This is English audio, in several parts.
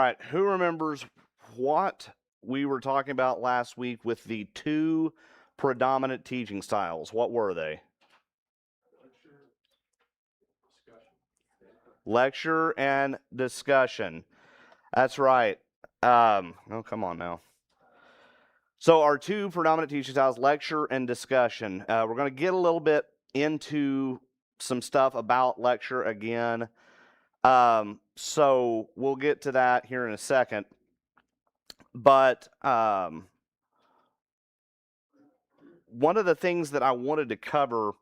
right, who remembers what we were talking about last week with the two predominant teaching styles? What were they? Lecture and discussion. That's right. Oh, come on now. So our two predominant teaching styles, lecture and discussion. We're going to get a little bit into some stuff about lecture again. So we'll get to that here in a second. But one of the things that I wanted to cover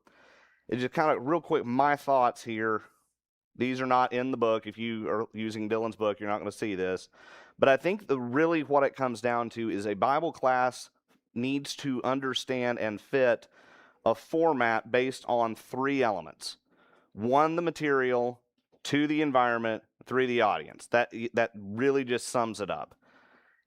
is just kind of real quick my thoughts here. These are not in the book. If you are using Dylan's book, you're not going to see this. But I think really what it comes down to is a Bible class needs to understand and fit a format based on three elements. One, the material. Two, the environment. Three, the audience. That really just sums it up.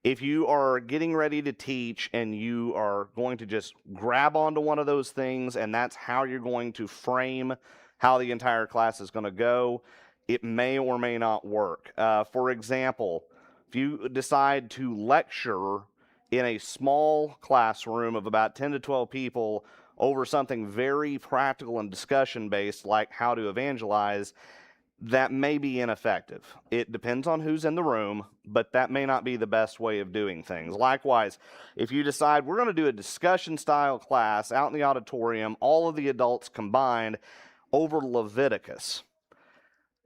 If you are getting ready to teach and you are going to just grab onto one of those things and that's how you're going to frame how the entire class is going to go, it may or may not work. For example, if you decide to lecture in a small classroom of about 10 to 12 people over something very practical and discussion based like how to evangelize, that may be ineffective. It depends on who's in the room, but that may not be the best way of doing things. Likewise, if you decide we're going to do a discussion style class out in the auditorium, all of the adults combined over Leviticus,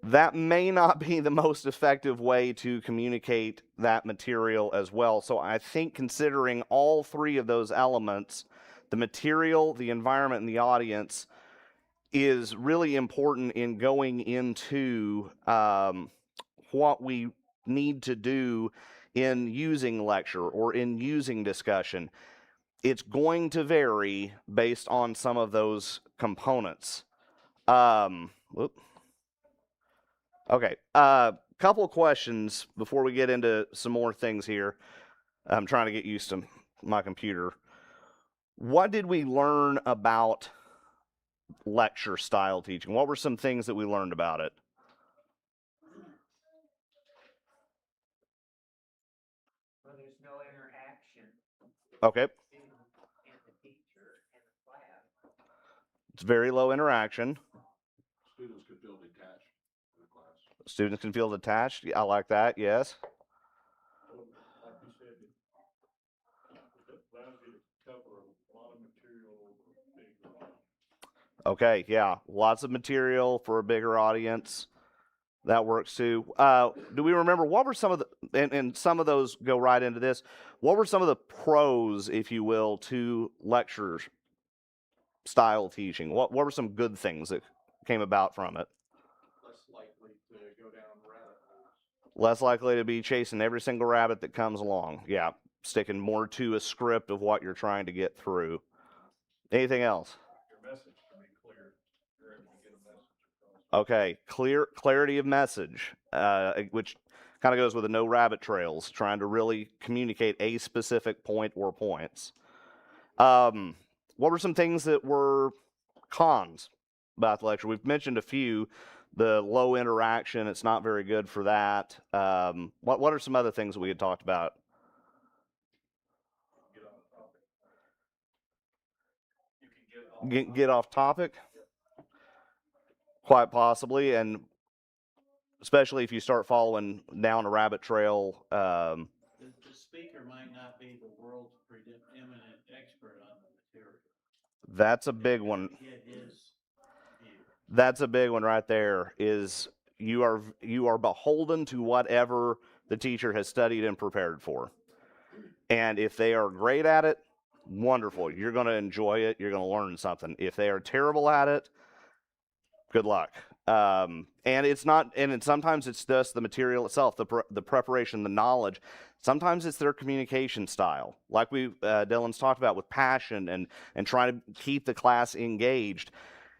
that may not be the most effective way to communicate that material as well. So I think considering all three of those elements, the material, the environment, and the audience, is really important in going into what we need to do in using lecture or in using discussion. It's going to vary based on some of those components. Okay, couple of questions before we get into some more things here. I'm trying to get used to my computer. What did we learn about lecture style teaching? What were some things that we learned about it? Well, there's no interaction Okay. between the teacher and the class. It's very low interaction. Students can feel detached in the class. Students can feel detached. I like that, yes. Like you said, it allows you to cover a lot of material over a bigger audience. Okay, yeah. Lots of material for a bigger audience. That works too. Do we remember what were some of the, and some of those go right into this, what were some of the pros, if you will, to lecture style teaching? What were some good things that came about from it? Less likely to go down rabbit holes. Less likely to be chasing every single rabbit that comes along. Yeah, sticking more to a script of what you're trying to get through. Anything else? Your message can be clear. You're able to get a message across. Okay, clarity of message, which kind of goes with the no rabbit trails, trying to really communicate a specific point or points. What were some things that were cons about the lecture? We've mentioned a few. The low interaction, it's not very good for that. What are some other things that we had talked about? Get on the topic. You can Get off topic? Quite possibly, and especially if you start following down a rabbit trail. The speaker might not be the world's preeminent expert on the material. That's a big one. Get his view. That's a big one right there, is you are beholden to whatever the teacher has studied and prepared for. And if they are great at it, wonderful. You're going to enjoy it. You're going to learn something. If they are terrible at it, good luck. And it's not, and sometimes it's just the material itself, the preparation, the knowledge. Sometimes it's their communication style, like Dylan's talked about with passion and trying to keep the class engaged.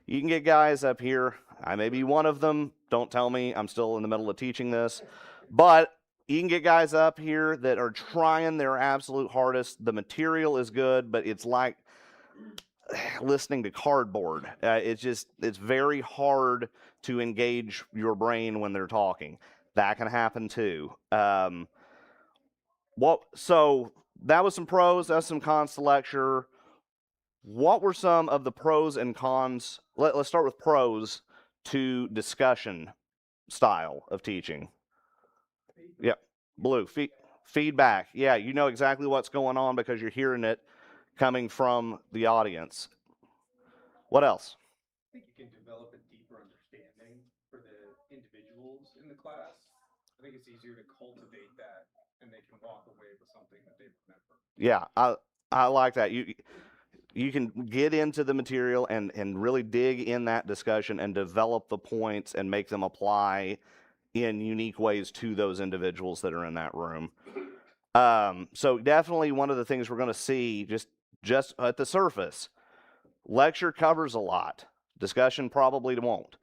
You can get guys up here. I may be one of them. Don't tell me. I'm still in the middle of teaching this. But you can get guys up here that are trying their absolute hardest. The material is good, but it's like listening to cardboard. It's very hard to engage your brain when they're talking. That can happen too. So that was some pros, that's some cons to lecture. What were some of the pros and cons? Let's start with pros to discussion style of teaching. Yep, Blue, feedback. Yeah, you know exactly what's going on because you're hearing it coming from the audience. What else? I think you can develop a deeper understanding for the individuals in the class. I think it's easier to cultivate that and they can walk away with something that they remember. Yeah, I like that. You can get into the material and really dig in that discussion and develop the points and make them apply in unique ways to those individuals that are in that room. So definitely one of the things we're going to see just at the surface, lecture covers a lot. Discussion probably won't.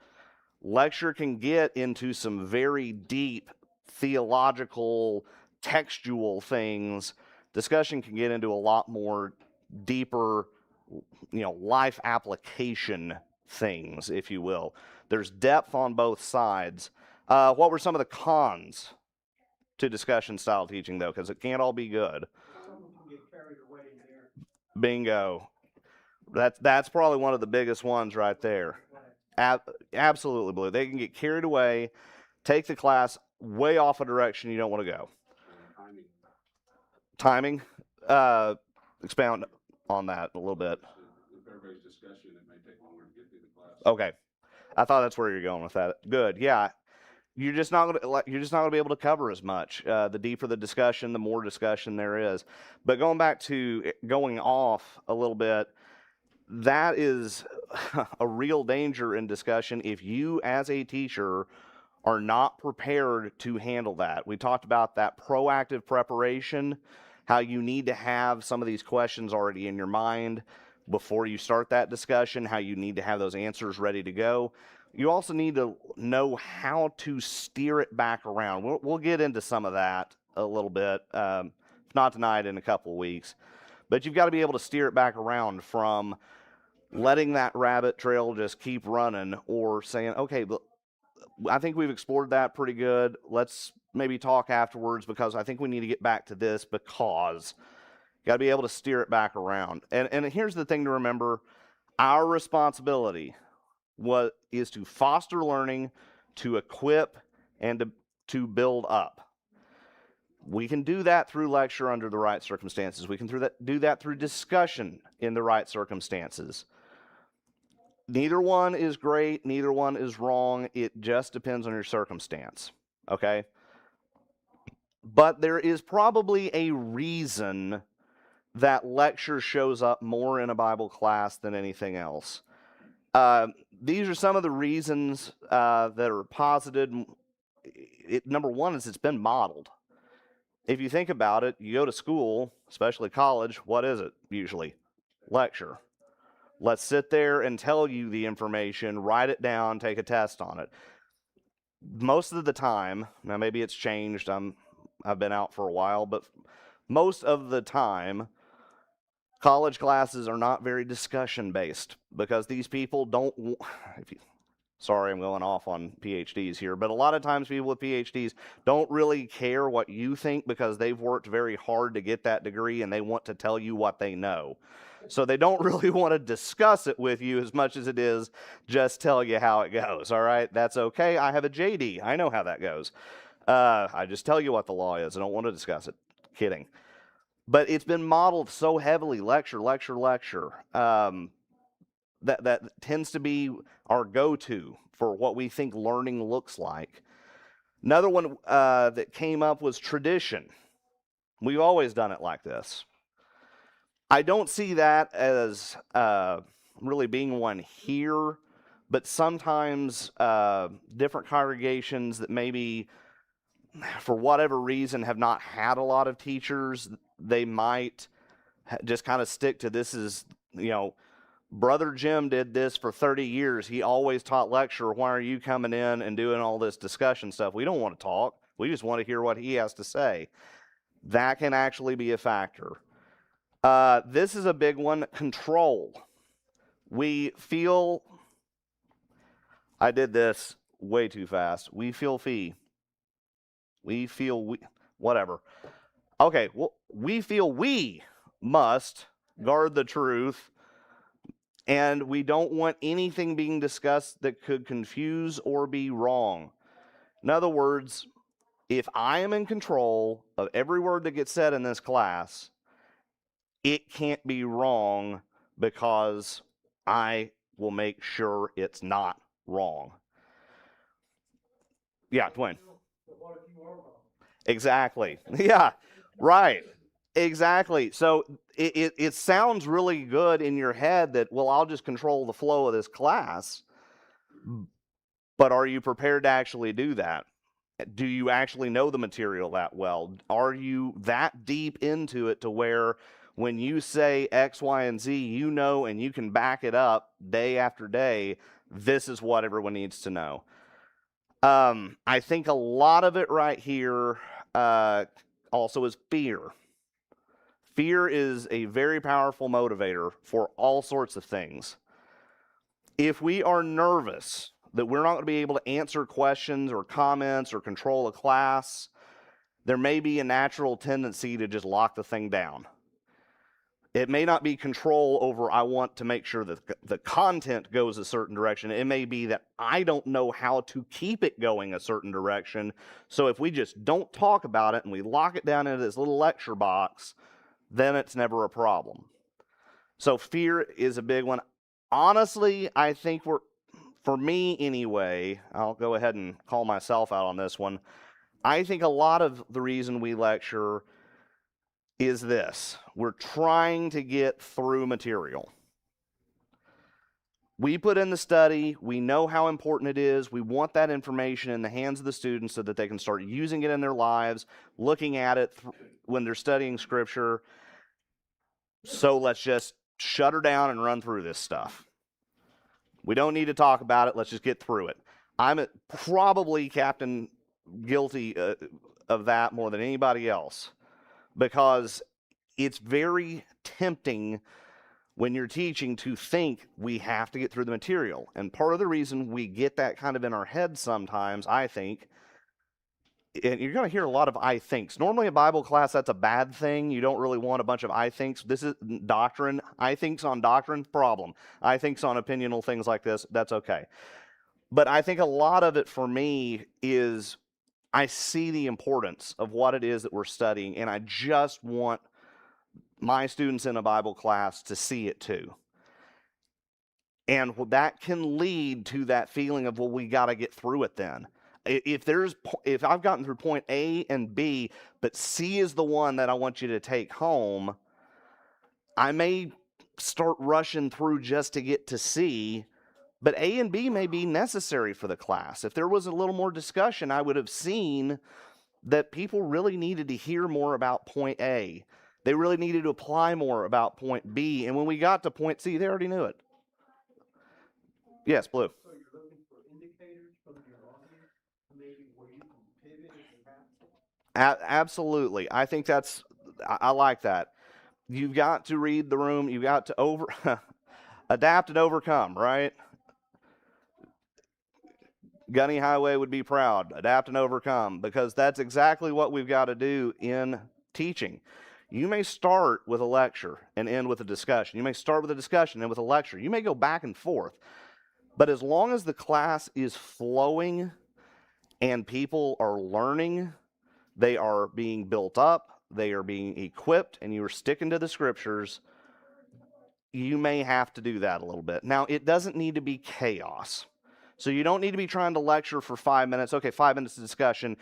Lecture can get into some very deep theological, textual things. Discussion can get into a lot more deeper, life application things, if you will. There's depth on both sides. What were some of the cons to discussion style teaching, though? Because it can't all be good. Someone can get carried away there. Bingo. That's probably one of the biggest ones right there. Absolutely, Blue. They can get carried away, take the class way off a direction you don't want to go. Timing? Expound on that a little bit. If everybody's discussion, it may take longer to get through the class. Okay, I thought that's where you're going with that. Good, yeah. You're just not gonna be able to cover as much. The deeper the discussion, the more discussion there is. But going back to going off a little bit, that is a real danger in discussion if you, as a teacher, are not prepared to handle that. We talked about that proactive preparation, how you need to have some of these questions already in your mind before you start that discussion, how you need to have those answers ready to go. You also need to know how to steer it back around. We'll get into some of that a little bit, if not tonight, in a couple of weeks. But you've got to be able to steer it back around from letting that rabbit trail just keep running or saying, okay, but I think we've explored that pretty good. Let's maybe talk afterwards because I think we need to get back to this because you got to be able to steer it back around. And here's the thing to remember. Our responsibility is to foster learning, to equip, and to build up. We can do that through lecture under the right circumstances. We can do that through discussion in the right circumstances. Neither one is great. Neither one is wrong. It just depends on your circumstance, okay? But there is probably a reason that lecture shows up more in a Bible class than anything else. These are some of the reasons that are posited. Number one is it's been modeled. If you think about it, you go to school, especially college, what is it usually? Lecture. Let's sit there and tell you the information, write it down, take a test on it. Most of the time, now maybe it's changed, I've been out for a while, but most of the time, college classes are not very discussion based because these people don't, sorry, I'm going off on PhDs here, but a lot of times people with PhDs don't really care what you think because they've worked very hard to get that degree and they want to tell you what they know. So they don't really want to discuss it with you as much as it is just tell you how it goes, all right? That's okay. I have a JD. I know how that goes. I just tell you what the law is. I don't want to discuss it. Kidding. But it's been modeled so heavily, lecture. That tends to be our go-to for what we think learning looks like. Another one that came up was tradition. We've always done it like this. I don't see that as really being one here, but sometimes different congregations that maybe for whatever reason have not had a lot of teachers, they might just kind of stick to this is, Brother Jim did this for 30 years. He always taught lecture. Why are you coming in and doing all this discussion stuff? We don't want to talk. We just want to hear what he has to say. That can actually be a factor. This is a big one, control. We feel, I did this way too fast. We feel fee. We feel whatever. Okay, well, we feel we must guard the truth, and we don't want anything being discussed that could confuse or be wrong. In other words, if I am in control of every word that gets said in this class, it can't be wrong because I will make sure it's not wrong. Yeah, Dwayne. But what if you are wrong? Exactly. Yeah, right. Exactly. So it sounds really good in your head that, well, I'll just control the flow of this class. But are you prepared to actually do that? Do you actually know the material that well? Are you that deep into it to where when you say X, Y, and Z, you know, and you can back it up day after day, this is what everyone needs to know. I think a lot of it right here also is fear. Fear is a very powerful motivator for all sorts of things. If we are nervous that we're not going to be able to answer questions or comments or control a class, there may be a natural tendency to just lock the thing down. It may not be control over, I want to make sure that the content goes a certain direction. It may be that I don't know how to keep it going a certain direction. So if we just don't talk about it and we lock it down into this little lecture box, then it's never a problem. So fear is a big one. Honestly, I think for me anyway, I'll go ahead and call myself out on this one. I think a lot of the reason we lecture is this. We're trying to get through material. We put in the study. We know how important it is. We want that information in the hands of the students so that they can start using it in their lives, looking at it when they're studying scripture. So let's just shut her down and run through this stuff. We don't need to talk about it. Let's just get through it. I'm probably, Captain, guilty of that more than anybody else, because it's very tempting when you're teaching to think we have to get through the material. And part of the reason we get that kind of in our head sometimes, I think, and you're going to hear a lot of I thinks. Normally in Bible class, that's a bad thing. You don't really want a bunch of I thinks. This is doctrine. I thinks on doctrine, problem. I thinks on opinional things like this, that's okay. But I think a lot of it for me is I see the importance of what it is that we're studying, and I just want my students in a Bible class to see it too. And that can lead to that feeling of, well, we got to get through it then. If I've gotten through point A and B, but C is the one that I want you to take home, I may start rushing through just to get to C, but A and B may be necessary for the class. If there was a little more discussion, I would have seen that people really needed to hear more about point A. They really needed to apply more about point B. And when we got to point C, they already knew it. Yes, Blue. So you're looking for indicators from your audience, maybe where you can pivot if you have to? Absolutely. I think I like that. You've got to read the room. You've got to adapt and overcome, right? Gunny Highway would be proud. Adapt and overcome, because that's exactly what we've got to do in teaching. You may start with a lecture and end with a discussion. You may start with a discussion and end with a lecture. You may go back and forth. But as long as the class is flowing and people are learning, they are being built up, they are being equipped, and you are sticking to the scriptures, you may have to do that a little bit. Now, it doesn't need to be chaos. So you don't need to be trying to lecture for 5 minutes. Okay, 5 minutes of discussion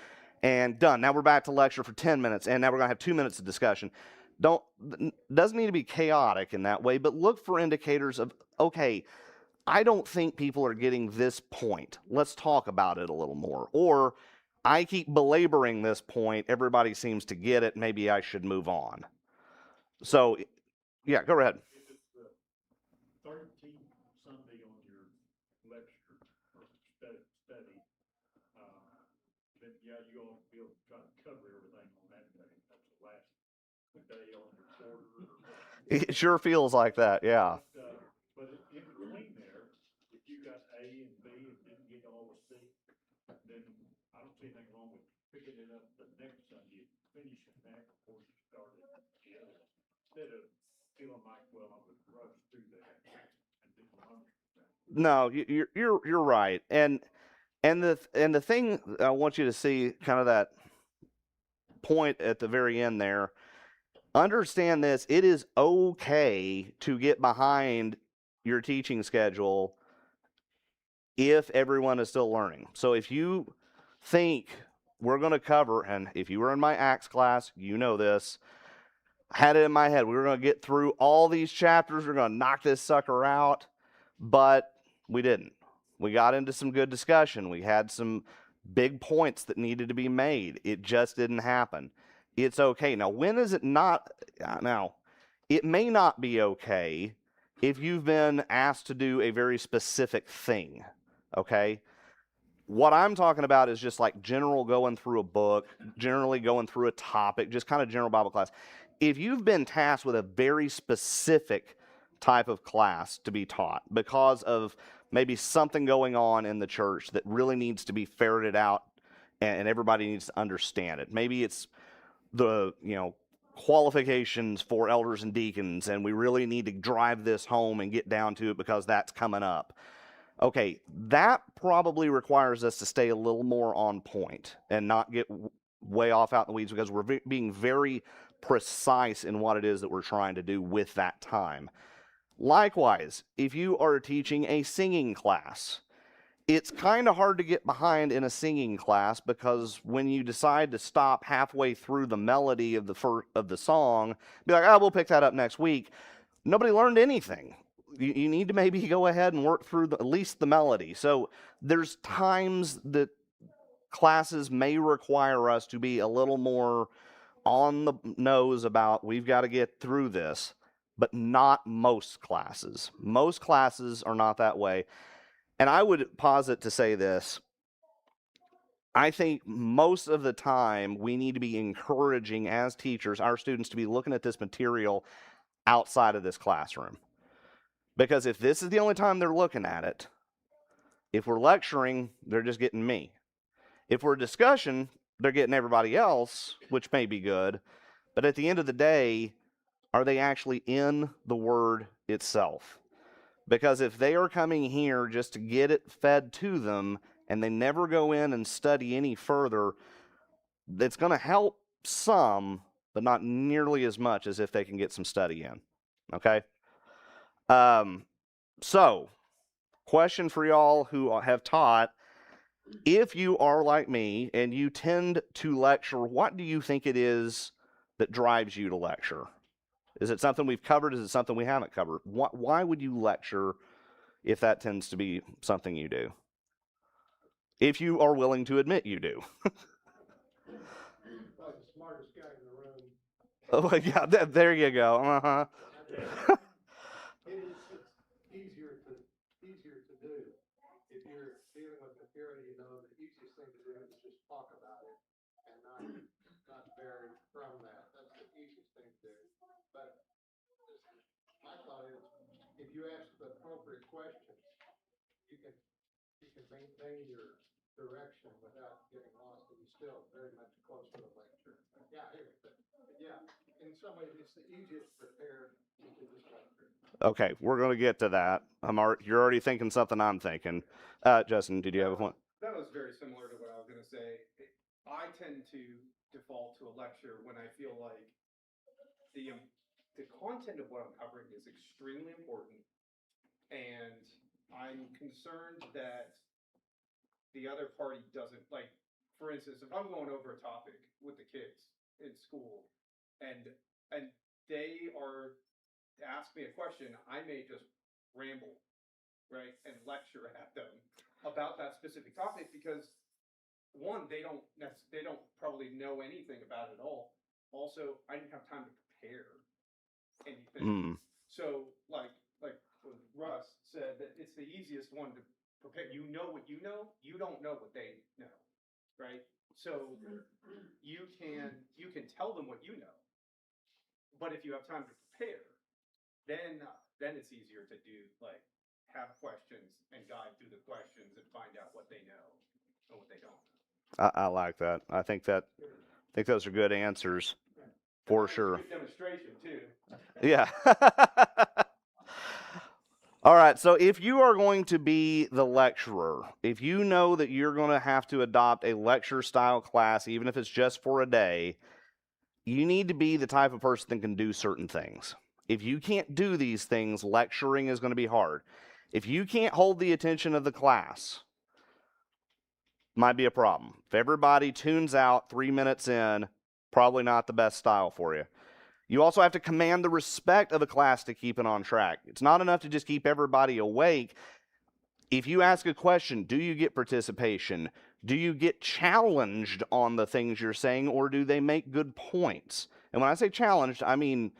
and done. Now we're back to lecture for 10 minutes, and now we're going to have 2 minutes of discussion. Doesn't need to be chaotic in that way, but look for indicators of, okay, I don't think people are getting this point. Let's talk about it a little more. Or I keep belaboring this point. Everybody seems to get it. Maybe I should move on. So, yeah, go ahead. If it's the 13th Sunday on your lecture or study, then yeah, you ought to be able to try to cover everything on that day. That's the last day on your quarter. It sure feels like that, yeah. But in between there, if you got A and B and didn't get all the C, then I don't see anything wrong with picking it up the instead of feeling like, well, I would rush through that and didn't understand. No, you're right. And the thing I want you to see, kind of that point at the very end there, understand this, it is okay to get behind your teaching schedule if everyone is still learning. So if you think we're going to cover, and if you were in my Acts class, you know this, I had it in my head, we were going to get through all these chapters, we're going to knock this sucker out, but we didn't. We got into some good discussion. We had some big points that needed to be made. It just didn't happen. It's okay. Now, when is it not? Now, it may not be okay if you've been asked to do a very specific thing, okay? What I'm talking about is just like general going through a book, generally going through a topic, just kind of general Bible class. If you've been tasked with a very specific type of class to be taught because of maybe something going on in the church that really needs to be ferreted out and everybody needs to understand it. Maybe it's the, qualifications for elders and deacons, and we really need to drive this home and get down to it because that's coming up. Okay, that probably requires us to stay a little more on point and not get way off out in the weeds because we're being very precise in what it is that we're trying to do with that time. Likewise, if you are teaching a singing class, it's kind of hard to get behind in a singing class because when you decide to stop halfway through the melody of the song, be like, oh, we'll pick that up next week. Nobody learned anything. You need to maybe go ahead and work through at least the melody. So there's times that classes may require us to be a little more on the nose about we've got to get through this, but not most classes. Most classes are not that way. And I would posit to say this. I think most of the time we need to be encouraging as teachers our students to be looking at this material outside of this classroom. Because if this is the only time they're looking at it, if we're lecturing, they're just getting me. If we're discussion, they're getting everybody else, which may be good. But at the end of the day, are they actually in the Word itself? Because if they are coming here just to get it fed to them and they never go in and study any further, it's going to help some, but not nearly as much as if they can get some study in. Okay? So, question for y'all who have taught, if you are like me and you tend to lecture, what do you think it is that drives you to lecture? Is it something we've covered? Is it something we haven't covered? Why would you lecture if that tends to be something you do? If you are willing to admit you do. Probably the smartest guy in the room. Oh, yeah, there you go. Uh-huh. It's easier to do. If you're dealing with material, the easiest thing to do is just talk about it and not vary from that. That's the easiest thing to do. But my thought is, if you ask the appropriate questions, you can maintain your direction without getting lost, and you're still very much close to the lecture. Yeah, anyway, but yeah, in some ways, it's the easiest prepared to do this lecture. Okay, we're going to get to that. You're already thinking something I'm thinking. Justin, did you have a point? That was very similar to what I was going to say. I tend to default to a lecture when I feel like the content of what I'm covering is extremely important, and I'm concerned that the other party doesn't, like, for instance, if I'm going over a topic with the kids in school and they are to ask me a question, I may just ramble, right, and lecture at them about that specific topic because one, they don't probably know anything about it at all. Also, I didn't have time to prepare anything. So like Russ said, that it's the easiest one to prepare. You know what you know. You don't know what they know, right? So you can tell them what you know, but if you have time to prepare, then it's easier to do, like, have questions and guide through the questions and find out what they know and what they don't know. I like that. I think those are good answers. For It's a sure. good demonstration too. Yeah. All right, so if you are going to be the lecturer, if you know that you're going to have to adopt a lecture style class, even if it's just for a day, you need to be the type of person that can do certain things. If you can't do these things, lecturing is going to be hard. If you can't hold the attention of the class, might be a problem. If everybody tunes out 3 minutes in, probably not the best style for you. You also have to command the respect of the class to keep it on track. It's not enough to just keep everybody awake. If you ask a question, do you get participation? Do you get challenged on the things you're saying, or do they make good points? And when I say challenged, I mean,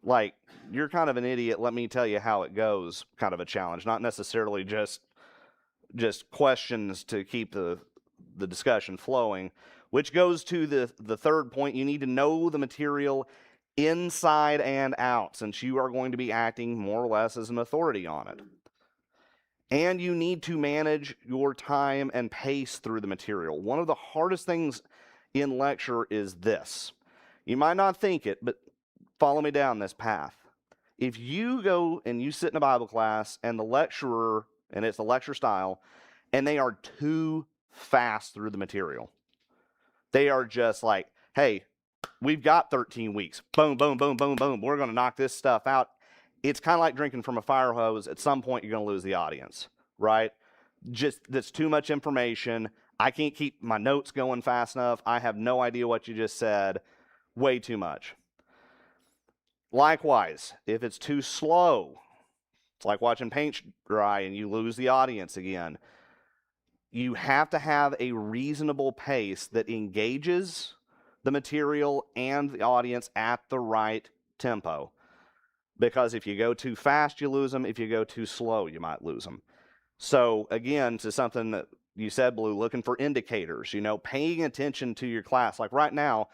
like, you're kind of an idiot, let me tell you how it goes, kind of a challenge, not necessarily just questions to keep the discussion flowing, which goes to the third point. You need to know the material inside and out, since you are going to be acting more or less as an authority on it. And you need to manage your time and pace through the material. One of the hardest things in lecture is this. You might not think it, but follow me down this path. If you go and you sit in a Bible class and the lecturer, and it's a lecture style, and they are too fast through the material, they are just like, hey, we've got 13 weeks. Boom, boom, boom, boom, boom. We're going to knock this stuff out. It's kind of like drinking from a fire hose. At some point, you're going to lose the audience, right? Just that's too much information. I can't keep my notes going fast enough. I have no idea what you just said. Way too much. Likewise, if it's too slow, it's like watching paint dry and you lose the audience again. You have to have a reasonable pace that engages the material and the audience at the right tempo. Because if you go too fast, you lose them. If you go too slow, you might lose them. So again, to something that you said, Blue, looking for indicators, paying attention to your class. Like right now,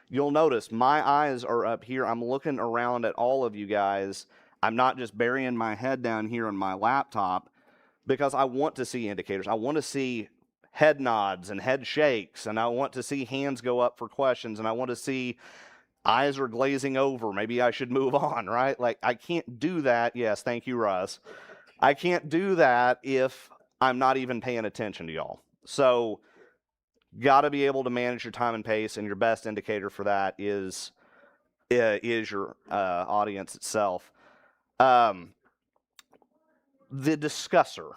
you'll notice my eyes are up here. I'm looking around at all of you guys. I'm not just burying my head down here on my laptop, because I want to see indicators. I want to see head nods and head shakes, and I want to see hands go up for questions, and I want to see eyes are glazing over. Maybe I should move on, right? Like, I can't do that. Yes, thank you, Russ. I can't do that if I'm not even paying attention to y'all. So, got to be able to manage your time and pace, and your best indicator for that is your audience itself. The discusser.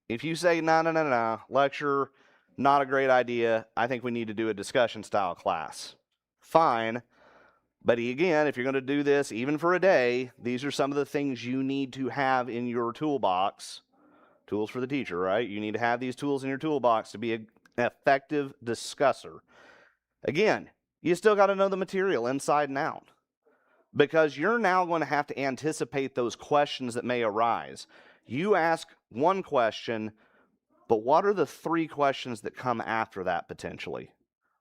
If you say, no, lecture, not a great idea, I think we need to do a discussion style class. Fine. But again, if you're going to do this, even for a day, these are some of the things you need to have in your toolbox. Tools for the teacher, right? You need to have these tools in your toolbox to be an effective discusser. Again, you still got to know the material inside and out, because you're now going to have to anticipate those questions that may arise. You ask one question, but what are the 3 questions that come after that potentially?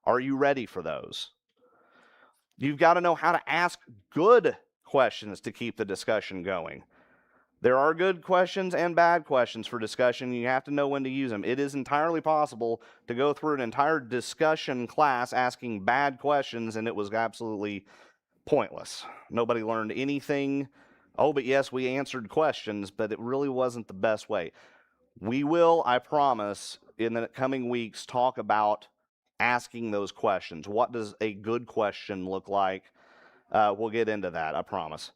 Are you ready for those? You've got to know how to ask good questions to keep the discussion going. There are good questions and bad questions for discussion. You have to know when to use them. It is entirely possible to go through an entire discussion class asking bad questions, and it was absolutely pointless. Nobody learned anything. Oh, but yes, we answered questions, but it really wasn't the best way. We will, I promise, in the coming weeks, talk about asking those questions. What does a good question look like? We'll get into that, I promise.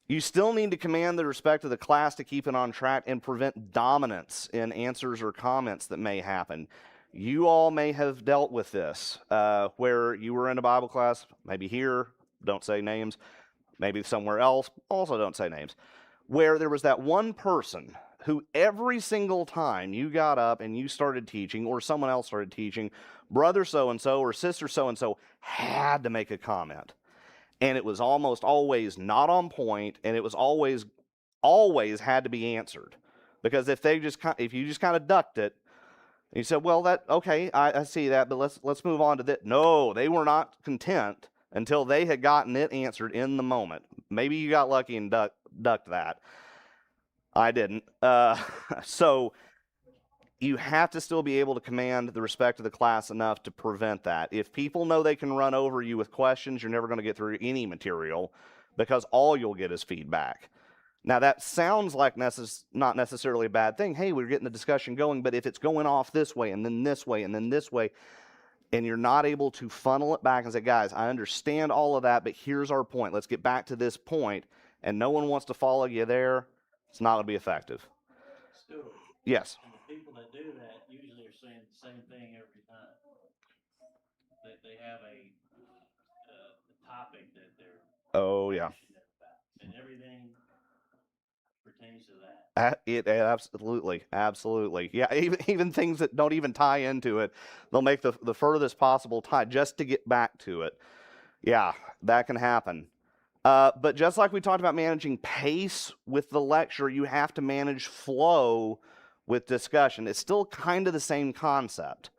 You still need to command the respect of the class to keep it on track and prevent dominance in answers or comments that may happen. You all may have dealt with this, where you were in a Bible class, maybe here, don't say names, maybe somewhere else, also don't say names, where there was that one person who every single time you got up and you started teaching, or someone else started teaching, brother so-and-so or sister so-and-so had to make a comment. And it was almost always not on point, and it was always had to be answered. Because if you just kind of ducked it, and you said, well, okay, I see that, but let's move on to that. No, they were not content until they had gotten it answered in the moment. Maybe you got lucky and ducked that. I didn't. So you have to still be able to command the respect of the class enough to prevent that. If people know they can run over you with questions, you're never going to get through any material because all you'll get is feedback. Now, that sounds like not necessarily a bad thing. Hey, we're getting the discussion going, but if it's going off this way and then this way and then this way, and you're not able to funnel it back and say, guys, I understand all of that, but here's our point. Let's get back to this point, and no one wants to follow you there, it's not going to be effective. Stuart, Yes. and the people that do that usually are saying the same thing every time. They have a topic that they're Oh, yeah. passionate about, and everything pertains to that. It absolutely. Yeah, even things that don't even tie into it, they'll make the furthest possible tie just to get back to it. Yeah, that can happen. But just like we talked about managing pace with the lecture, you have to manage flow with discussion. It's still kind of the same concept.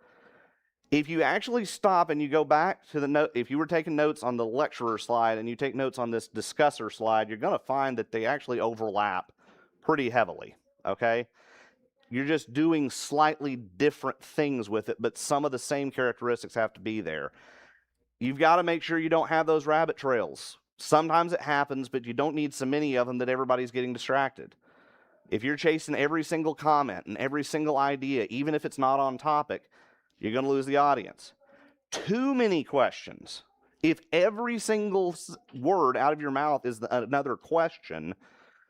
If you actually stop and you go back to the note, if you were taking notes on the lecturer slide and you take notes on this discusser slide, you're going to find that they actually overlap pretty heavily, okay? You're just doing slightly different things with it, but some of the same characteristics have to be there. You've got to make sure you don't have those rabbit trails. Sometimes it happens, but you don't need so many of them that everybody's getting distracted. If you're chasing every single comment and every single idea, even if it's not on topic, you're going to lose the audience. Too many questions. If every single word out of your mouth is another question,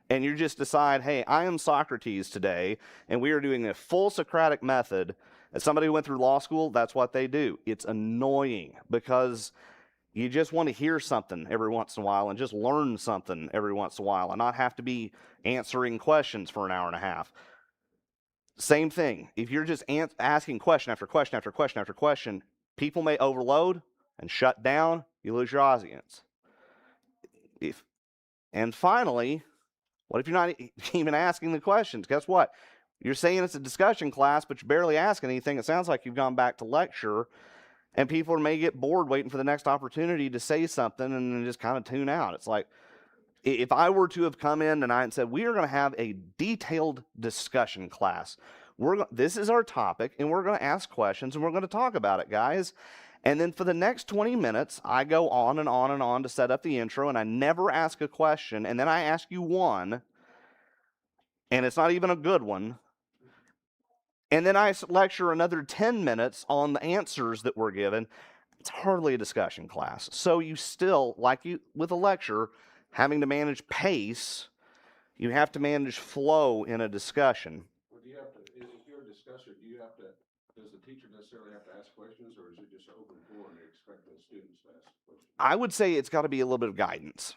and you just decide, hey, I am Socrates today, and we are doing a full Socratic method, as somebody who went through law school, that's what they do. It's annoying because you just want to hear something every once in a while and just learn something every once in a while and not have to be answering questions for an hour and a half. Same thing. If you're just asking question after question after question after question, people may overload and shut down. You lose your audience. And finally, what if you're not even asking the questions? Guess what? You're saying it's a discussion class, but you're barely asking anything. It sounds like you've gone back to lecture, and people may get bored waiting for the next opportunity to say something and then just kind of tune out. It's like, if I were to have come in tonight and said, we are going to have a detailed discussion class. This is our topic, and we're going to ask questions, and we're going to talk about it, guys. And then for the next 20 minutes, I go on and on and on to set up the intro, and I never ask a question, and then I ask you one, and it's not even a good one. And then I lecture another 10 minutes on the answers that were given. It's hardly a discussion class. So you still, with a lecture, having to manage pace, you have to manage flow in a discussion. Well, if you're a discussion, does the teacher necessarily have to ask questions, or is it just an open floor and they expect the students to ask questions? I would say it's got to be a little bit of guidance.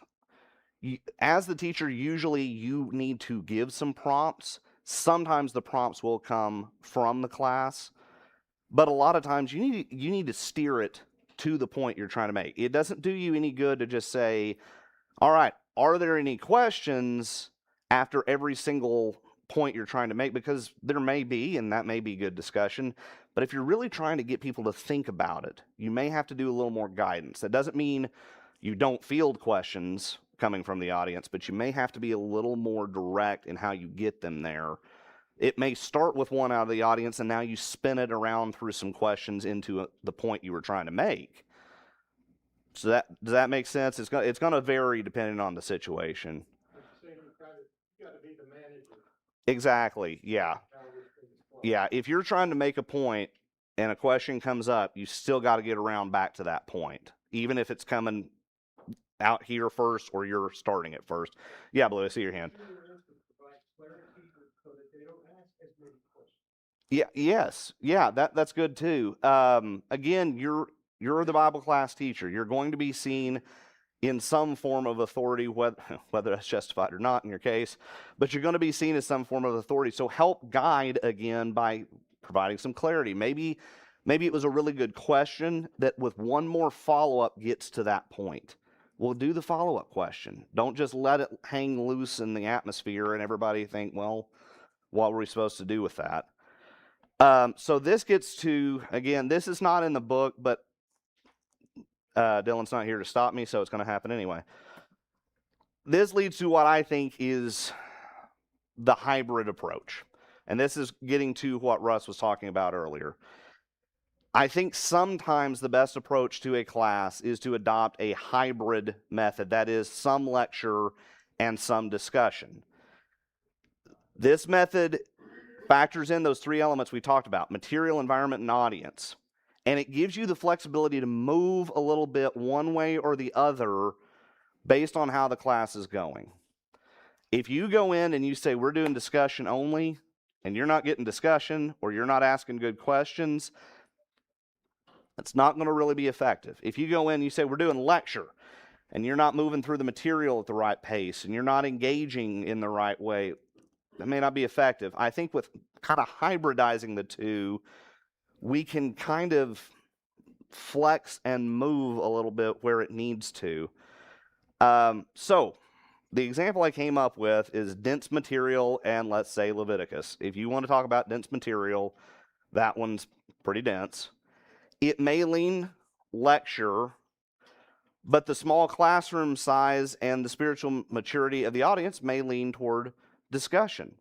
As the teacher, usually you need to give some prompts. Sometimes the prompts will come from the class, but a lot of times you need to steer it to the point you're trying to make. It doesn't do you any good to just say, all right, are there any questions after every single point you're trying to make? Because there may be, and that may be good discussion. But if you're really trying to get people to think about it, you may have to do a little more guidance. That doesn't mean you don't field questions coming from the audience, but you may have to be a little more direct in how you get them there. It may start with one out of the audience, and now you spin it around through some questions into the point you were trying to make. So does that make sense? It's going to vary depending on the situation. You got to be the manager. Exactly. Yeah. Yeah. If you're trying to make a point and a question comes up, you still got to get around back to that point, even if it's coming out here first or you're starting it first. Yeah, Blue, I see your hand. Yeah. Yes. Yeah. That's good too. Again, you're the Bible class teacher. You're going to be seen in some form of authority, whether that's justified or not in your case, but you're going to be seen as some form of authority. So help guide again by providing some clarity. Maybe it was a really good question that with one more follow-up gets to that point. Well, do the follow-up question. Don't just let it hang loose in the atmosphere and everybody think, well, what were we supposed to do with that? So this gets to, again, this is not in the book, but Dylan's not here to stop me, so it's going to happen anyway. This leads to what I think is the hybrid approach. and this is getting to what Russ was talking about earlier. I think sometimes the best approach to a class is to adopt a hybrid method, that is, some lecture and some discussion. This method factors in those three elements we talked about: material, environment, and audience. And it gives you the flexibility to move a little bit one way or the other based on how the class is going. If you go in and you say, we're doing discussion only, and you're not getting discussion, or you're not asking good questions, it's not going to really be effective. If you go in and you say, we're doing lecture, and you're not moving through the material at the right pace, and you're not engaging in the right way, that may not be effective. I think with kind of hybridizing the two, we can kind of flex and move a little bit where it needs to. So the example I came up with is dense material and, let's say, Leviticus. If you want to talk about dense material, that one's pretty dense. It may lean lecture, but the small classroom size and the spiritual maturity of the audience may lean toward discussion.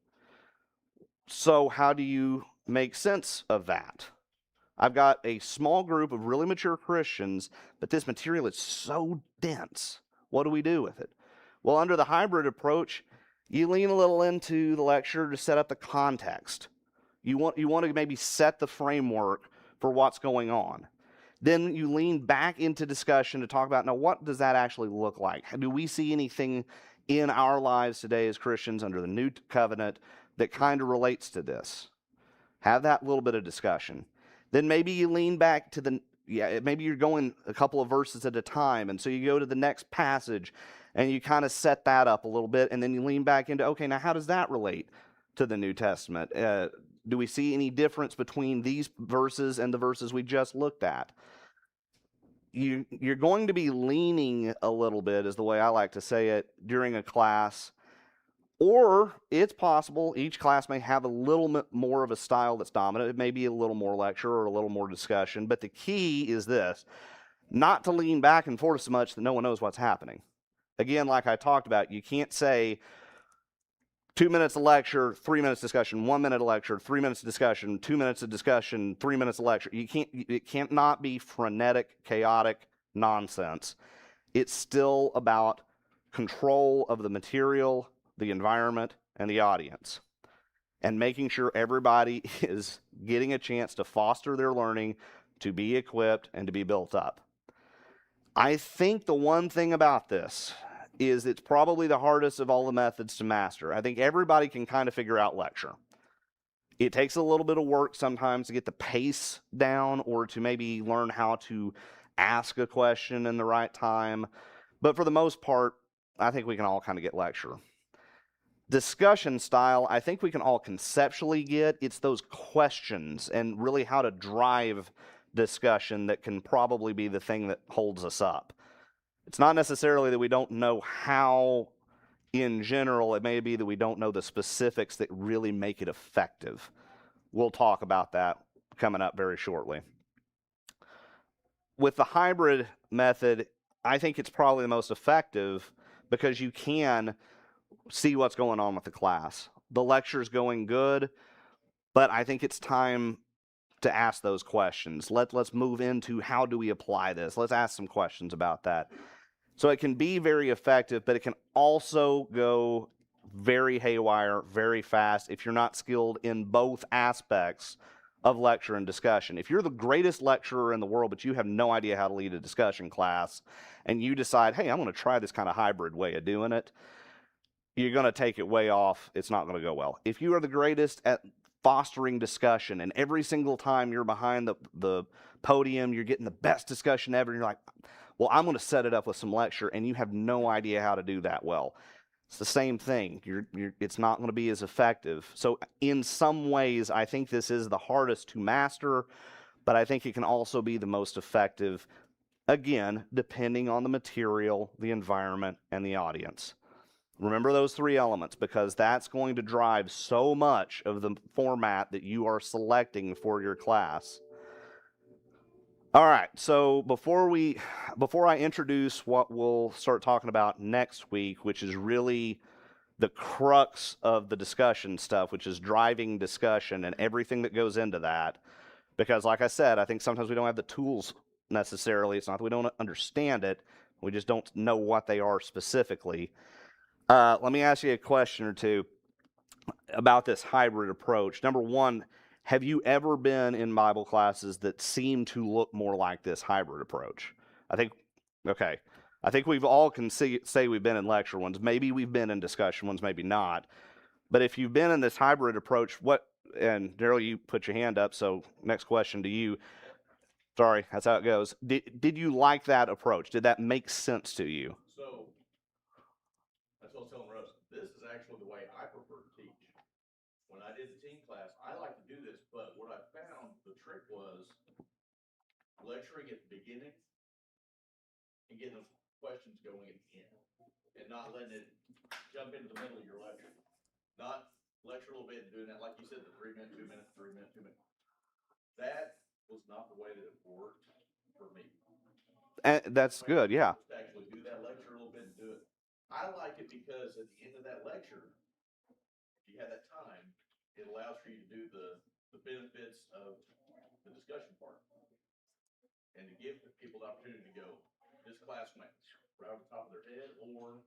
So how do you make sense of that? I've got a small group of really mature Christians, but this material is so dense. What do we do with it? Well, under the hybrid approach, you lean a little into the lecture to set up the context. You want to maybe set the framework for what's going on. Then you lean back into discussion to talk about, now, what does that actually look like? Do we see anything in our lives today as Christians under the new covenant that kind of relates to this? Have that little bit of discussion. Then maybe you lean back to maybe you're going a couple of verses at a time, and so you go to the next passage, and you kind of set that up a little bit, and then you lean back into, okay, now how does that relate to the New Testament? Do we see any difference between these verses and the verses we just looked at? You're going to be leaning a little bit, is the way I like to say it, during a class. Or it's possible each class may have a little bit more of a style that's dominant. It may be a little more lecture or a little more discussion. But the key is this: not to lean back and forth so much that no one knows what's happening. Again, like I talked about, you can't say 2 minutes of lecture, 3 minutes discussion, 1 minute of lecture, 3 minutes of discussion, 2 minutes of discussion, 3 minutes of lecture. It can't not be frenetic, chaotic nonsense. It's still about control of the material, the environment, and the audience, and making sure everybody is getting a chance to foster their learning, to be equipped, and to be built up. I think the one thing about this is it's probably the hardest of all the methods to master. I think everybody can kind of figure out lecture. It takes a little bit of work sometimes to get the pace down, or to maybe learn how to ask a question in the right time. But for the most part, I think we can all kind of get lecture. Discussion style, I think we can all conceptually get. It's those questions and really how to drive discussion that can probably be the thing that holds us up. It's not necessarily that we don't know how in general. It may be that we don't know the specifics that really make it effective. We'll talk about that coming up very shortly. With the hybrid method, I think it's probably the most effective because you can see what's going on with the class. The lecture's going good, but I think it's time to ask those questions. Let's move into, how do we apply this? Let's ask some questions about that. So it can be very effective, but it can also go very haywire, very fast if you're not skilled in both aspects of lecture and discussion. If you're the greatest lecturer in the world, but you have no idea how to lead a discussion class, and you decide, hey, I'm going to try this kind of hybrid way of doing it, you're going to take it way off. It's not going to go well. If you are the greatest at fostering discussion, and every single time you're behind the podium, you're getting the best discussion ever, and you're like, well, I'm going to set it up with some lecture, and you have no idea how to do that well. It's the same thing. It's not going to be as effective. So in some ways, I think this is the hardest to master, but I think it can also be the most effective, again, depending on the material, the environment, and the audience. Remember those three elements, because that's going to drive so much of the format that you are selecting for your class. All right, so before I introduce what we'll start talking about next week, which is really the crux of the discussion stuff, which is driving discussion and everything that goes into that. Because like I said, I think sometimes we don't have the tools necessarily. It's not that we don't understand it. We just don't know what they are specifically. Let me ask you a question or two about this hybrid approach. Number one, have you ever been in Bible classes that seem to look more like this hybrid approach? Okay. I think we've all can say we've been in lecture ones. Maybe we've been in discussion ones, maybe not. But if you've been in this hybrid approach, and Daryl, you put your hand up, so next question to you. Sorry, that's how it goes. Did you like that approach? Did that make sense to you? So, that's what I was telling Russ, this is actually the way I prefer to teach. When I did the teen class, I like to do this, but what I found the trick was lecturing at the beginning and getting those questions going at the end, and not letting it jump into the middle of your lecture. Not lecture a little bit and doing that, like you said, the 3 minute, 2 minute, 3 minute, 2 minute. That was not the way that it worked for me. And that's good, yeah. To actually do that lecture a little bit and do it. I like it because at the end of that lecture, if you have that time, it allows for you to do the benefits of the discussion part. And to give people the opportunity to go, this class went right over the top of their head, or,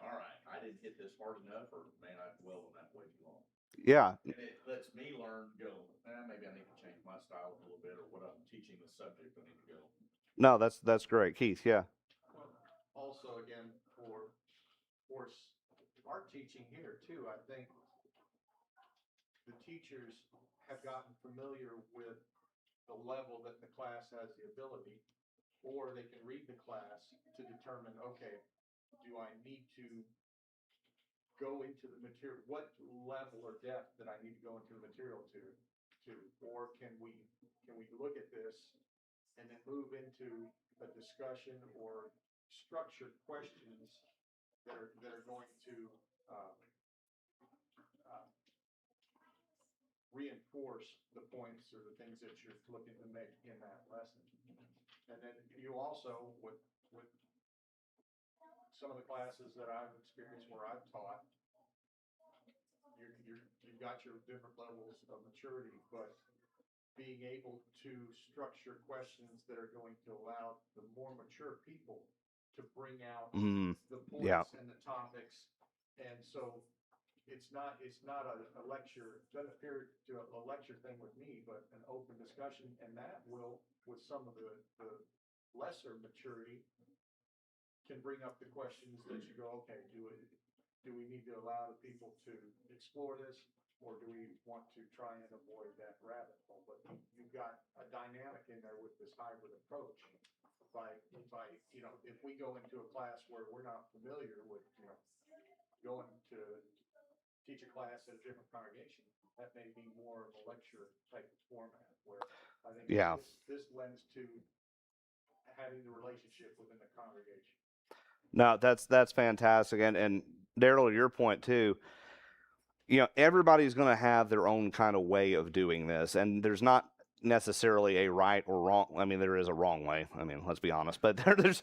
all right, I didn't hit this hard enough, or man, I dwelled on that way too long. Yeah. And it lets me learn, go, maybe I need to change my style a little bit, or what I'm teaching the subject, I need to go. No, that's great. Keith, yeah. Also, again, for our teaching here too, I think the teachers have gotten familiar with the level that the class has the ability, or they can read the class to determine, okay, do I need to go into the material, what level or depth that I need to go into the material to, or can we look at this and then move into a discussion or structured questions that are going to reinforce the points or the things that you're looking to make in that lesson. And then you also, with some of the classes that I've experienced where I've taught, you've got your different levels of maturity, but being able to structure questions that are going to allow the more mature people to bring out the points Yeah. and the topics. And so it's not a lecture, doesn't appear to a lecture thing with me, but an open discussion, and that will, with some of the lesser maturity, can bring up the questions that you go, okay, do we need to allow the people to explore this, or do we want to try and avoid that rabbit hole? But you've got a dynamic in there with this hybrid approach. By if we go into a class where we're not familiar with, going to teach a class at a different congregation, that may be more of a lecture type of format, where I think Yeah. this lends to having the relationship within the congregation. No, that's fantastic. And Daryl, to your point too, everybody's going to have their own kind of way of doing this, and there's not necessarily a right or wrong. I mean, there is a wrong way. I mean, let's be honest, but there's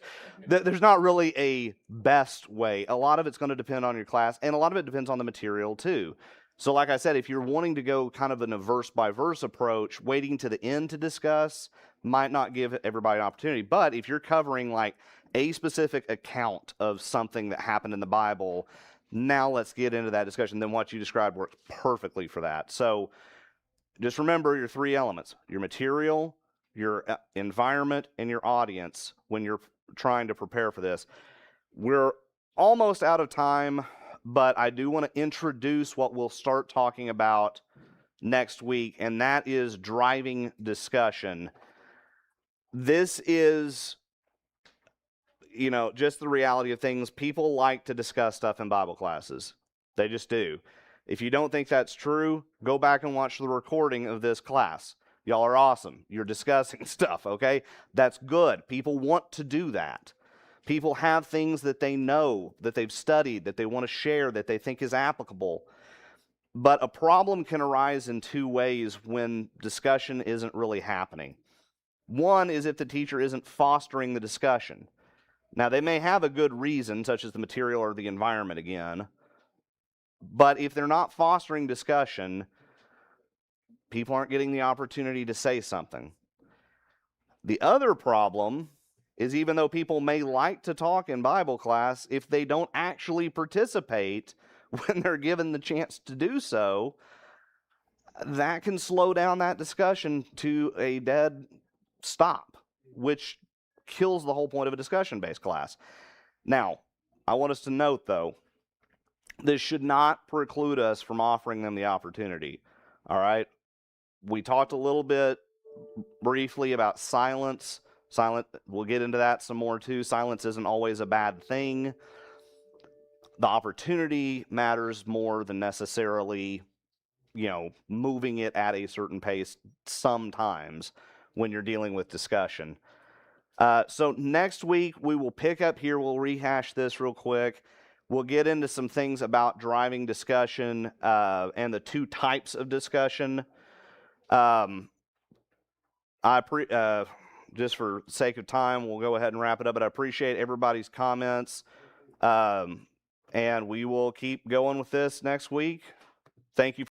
not really a best way. A lot of it's going to depend on your class, and a lot of it depends on the material too. So like I said, if you're wanting to go kind of in a verse by verse approach, waiting to the end to discuss might not give everybody an opportunity. But if you're covering like a specific account of something that happened in the Bible, now let's get into that discussion. Then what you described works perfectly for that. So just remember your 3 elements: your material, your environment, and your audience when you're trying to prepare for this. We're almost out of time, but I do want to introduce what we'll start talking about next week, and that is driving discussion. This is, just the reality of things. People like to discuss stuff in Bible classes. They just do. If you don't think that's true, go back and watch the recording of this class. Y'all are awesome. You're discussing stuff, okay? That's good. People want to do that. People have things that they know, that they've studied, that they want to share, that they think is applicable. But a problem can arise in 2 ways when discussion isn't really happening. One is if the teacher isn't fostering the discussion. Now, they may have a good reason, such as the material or the environment again, but if they're not fostering discussion, people aren't getting the opportunity to say something. The other problem is, even though people may like to talk in Bible class, if they don't actually participate when they're given the chance to do so, that can slow down that discussion to a dead stop, which kills the whole point of a discussion-based class. Now, I want us to note, though, this should not preclude us from offering them the opportunity. All right? We talked a little bit briefly about silence. We'll get into that some more too. Silence isn't always a bad thing. The opportunity matters more than necessarily, moving it at a certain pace sometimes when you're dealing with discussion. So next week we will pick up here. We'll rehash this real quick. We'll get into some things about driving discussion and the two types of discussion. Just for sake of time, we'll go ahead and wrap it up, but I appreciate everybody's comments. And we will keep going with this next week. Thank you.